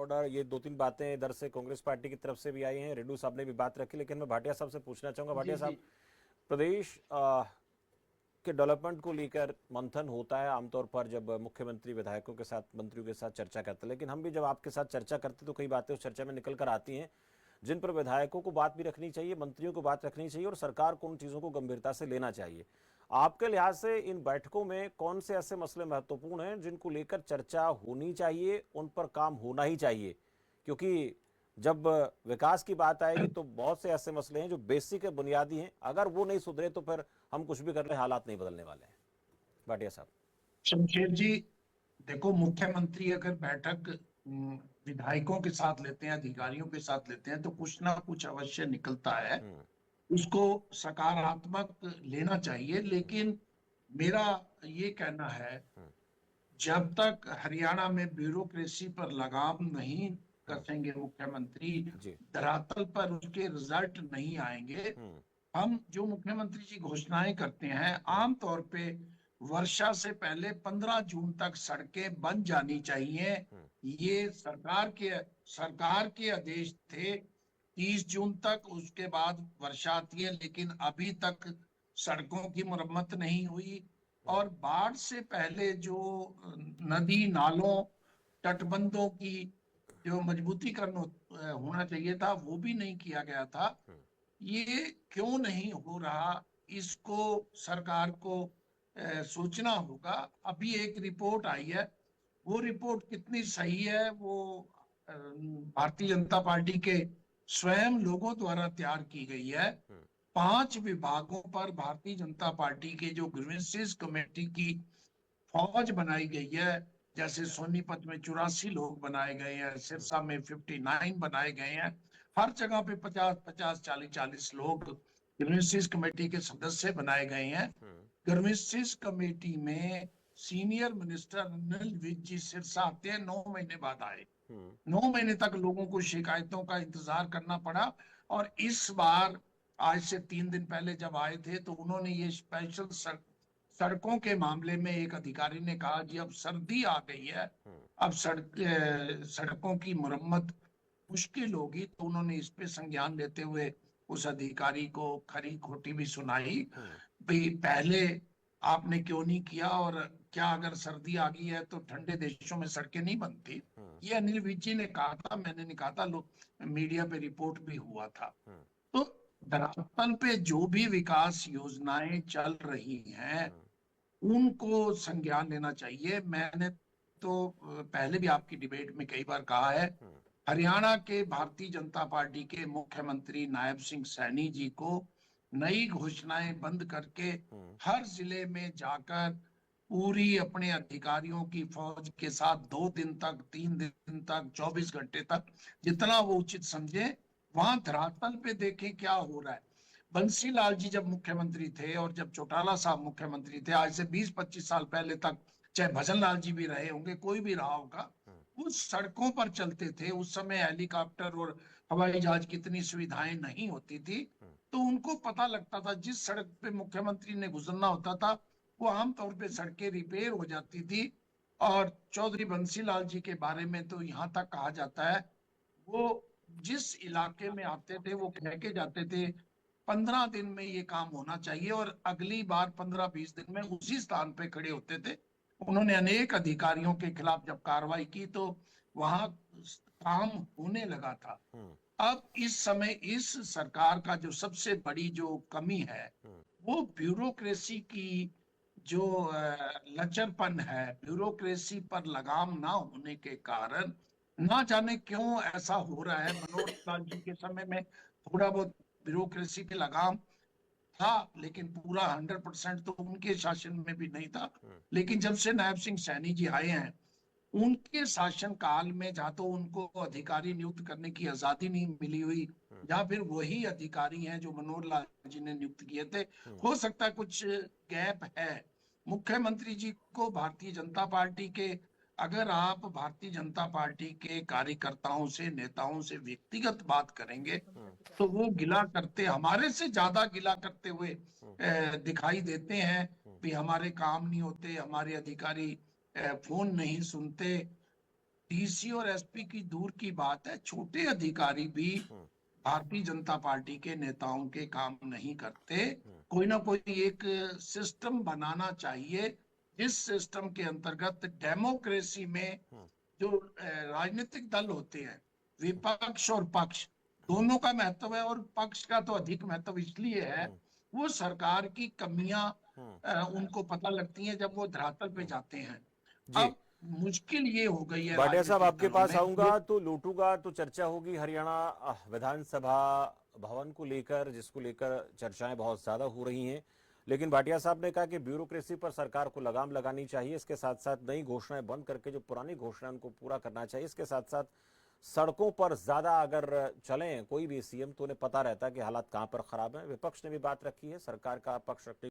Order, ये दो तीन बातें इधर से कांग्रेस पार्टी की तरफ से भी आई हैं, रेड्डू साहब ने भी बात रखी। लेकिन मैं भाटिया साहब से पूछना चाहूंगा, जी भाटिया जी। साहब, प्रदेश के डेवलपमेंट को लेकर मंथन होता है आमतौर पर जब मुख्यमंत्री विधायकों के साथ, मंत्रियों के साथ चर्चा करते हैं। लेकिन हम भी जब आपके साथ चर्चा करते तो कई बातें उस चर्चा में निकल कर आती हैं जिन पर विधायकों को बात भी रखनी चाहिए, मंत्रियों को बात रखनी चाहिए और सरकार को उन चीज़ों को गंभीरता से लेना चाहिए। आपके लिहाज से इन बैठकों में कौन से ऐसे मसले महत्वपूर्ण हैं जिनको लेकर चर्चा होनी चाहिए, उन पर काम होना ही चाहिए? क्योंकि जब विकास की बात आएगी तो बहुत से ऐसे मसले हैं जो बेसिक है, बुनियादी हैं। अगर वो नहीं सुधरे तो फिर हम कुछ भी कर रहे, हालात नहीं बदलने वाले हैं। भाटिया साहब। शमशेर जी, देखो, मुख्यमंत्री अगर बैठक विधायकों के साथ लेते हैं, अधिकारियों के साथ लेते हैं, तो कुछ ना कुछ अवश्य निकलता है। हम्म। उसको सकारात्मक लेना चाहिए। लेकिन मेरा ये कहना है, हम्म। जब तक हरियाणा में ब्यूरोक्रेसी पर लगाम नहीं हम्म। कसेंगे मुख्यमंत्री, जी। धरातल पर उसके रिजल्ट नहीं आएंगे। हम्म। हम जो मुख्यमंत्री जी घोषणाएं करते हैं, हम्म। आमतौर पे वर्षा से पहले 15 जून तक सड़कें बन जानी चाहिए। हम्म। ये सरकार के आदेश थे 30 जून तक, उसके बाद वर्षा आती है, लेकिन अभी तक सड़कों की मुरम्मत नहीं हुई। और बाढ़ से पहले जो नदी नालों, तटबंधों की जो मजबूतीकरण होना चाहिए था, वो भी नहीं किया गया था। हम्म। ये क्यों नहीं हो रहा, इसको सरकार को सोचना होगा। अभी एक रिपोर्ट आई है, वो रिपोर्ट कितनी सही है वो भारतीय जनता पार्टी के स्वयं लोगों द्वारा तैयार की गई है। हम्म। 5 विभागों पर भारतीय जनता पार्टी के जो ग्रीवेंसेस कमेटी की फौज बनाई गई है। जैसे सोनीपत में 84 लोग बनाए गए हैं, सिरसा में 59 बनाए गए हैं। हर जगह पे 50-50, 40-40 लोग ग्रीवेंसेस कमेटी के सदस्य बनाए गए हैं। हम्म। ग्रीवेंसेस कमेटी में सीनियर मिनिस्टर अनिल विज जी सिरसा आते हैं, 9 महीने बाद आए। हम्म। 9 महीने तक लोगों को शिकायतों का इंतजार करना पड़ा। और इस बार, आज से 3 दिन पहले जब आए थे, तो उन्होंने ये स्पेशल सड़कों के मामले में, एक अधिकारी ने कहा कि अब सर्दी आ गई है, हम्म। अब सड़कों की मुरम्मत मुश्किल होगी। तो उन्होंने इस पे संज्ञान लेते हुए उस अधिकारी को खरी खोटी भी सुनाई। हम्म। भाई, पहले आपने क्यों नहीं किया, और क्या अगर सर्दी आ गई है तो ठंडे देशों में सड़कें नहीं बनती? हम्म। ये अनिल विज जी ने कहा था, मैंने नहीं कहा था, लोग मीडिया पे रिपोर्ट भी हुआ था। हम्म। तो धरातल पे जो भी विकास योजनाएं चल रही हैं, हम्म। उनको संज्ञान लेना चाहिए। मैंने तो पहले भी आपकी डिबेट में कई बार कहा है, हम्म। हरियाणा के भारतीय जनता पार्टी के मुख्यमंत्री नायब सिंह सैनी जी को नई घोषणाएं बंद करके हम्म। हर जिले में जाकर पूरी अपने अधिकारियों की फौज के साथ 2 दिन तक, 3 दिन तक, 24 घंटे तक, जितना वो उचित समझे, वहां धरातल पे देखें क्या हो रहा है। बंसीलाल जी जब मुख्यमंत्री थे और जब चौटाला साहब मुख्यमंत्री थे, आज से 20-25 साल पहले तक, चाहे भजन लाल जी भी रहे होंगे, कोई भी रहा होगा, वो सड़कों पर चलते थे। उस समय हेलीकॉप्टर और हवाई जहाज की इतनी सुविधाएं नहीं होती थी। हम्म। तो उनको पता लगता था, जिस सड़क पे मुख्यमंत्री ने गुजरना होता था, वो आमतौर पे सड़कें रिपेयर हो जाती थी। और चौधरी बंसीलाल जी के बारे में तो यहाँ तक कहा जाता है, वो जिस इलाके में आते थे वो कह के जाते थे 15 दिन में ये काम होना चाहिए, और अगली बार 15-20 दिन में उसी स्थान पे खड़े होते थे। उन्होंने अनेक अधिकारियों के खिलाफ जब कार्रवाई की, तो वहां काम होने लगा था। हम्म। अब इस समय इस सरकार का जो सबसे बड़ी जो कमी है, हम्म। वो ब्यूरोक्रेसी की जो लचरपन है, ब्यूरोक्रेसी पर लगाम ना होने के कारण, ना जाने क्यों ऐसा हो रहा है। मनोहर लाल जी के समय में थोड़ा बहुत ब्यूरोक्रेसी पे लगाम था, लेकिन पूरा 100% तो उनके शासन में भी नहीं था। हम्म। लेकिन जब से नायब सिंह सैनी जी आए हैं, उनके शासन काल में जहाँ तो उनको अधिकारी नियुक्त करने की आजादी नहीं मिली हुई, हम्म। या फिर वही अधिकारी हैं जो मनोहर लाल जी ने नियुक्त किए थे। हम्म। हो सकता है कुछ गैप है। मुख्यमंत्री जी को भारतीय जनता पार्टी के, अगर आप भारतीय जनता पार्टी के कार्यकर्ताओं से, नेताओं से व्यक्तिगत बात करेंगे, हम्म। तो वो गिला करते, हमारे से ज्यादा गिला करते हुए हम्म। दिखाई देते हैं। हम्म। भी हमारे काम नहीं होते, हमारे अधिकारी फोन नहीं सुनते। डीसी और एसपी की दूर की बात है, छोटे अधिकारी भी भारतीय जनता पार्टी के नेताओं के काम नहीं करते। कोई ना कोई एक सिस्टम बनाना चाहिए, जिस सिस्टम के अंतर्गत डेमोक्रेसी में जो राजनीतिक दल होते हैं, विपक्ष और पक्ष दोनों का महत्व है, और पक्ष का तो अधिक महत्व इसलिए है, वो सरकार की कमियां उनको पता लगती हैं जब वो धरातल पे जाते हैं। जी अब मुश्किल ये हो गई है भाटिया साहब, राजनीतिक आपके दलों पास में आऊंगा तो लूटूंगा तो चर्चा होगी हरियाणा विधानसभा भवन को लेकर, जिसको लेकर चर्चाएं बहुत ज्यादा हो रही हैं। लेकिन भाटिया साहब ने कहा कि ब्यूरोक्रेसी पर सरकार को लगाम लगानी चाहिए, इसके साथ साथ नई घोषणाएं बंद करके जो पुरानी घोषणाएं उनको पूरा करना चाहिए। इसके साथ साथ सड़कों पर ज्यादा अगर चलें कोई भी सीएम तो उन्हें पता रहता है कि हालात कहां पर खराब है। विपक्ष ने भी बात रखी है, सरकार का पक्ष रखने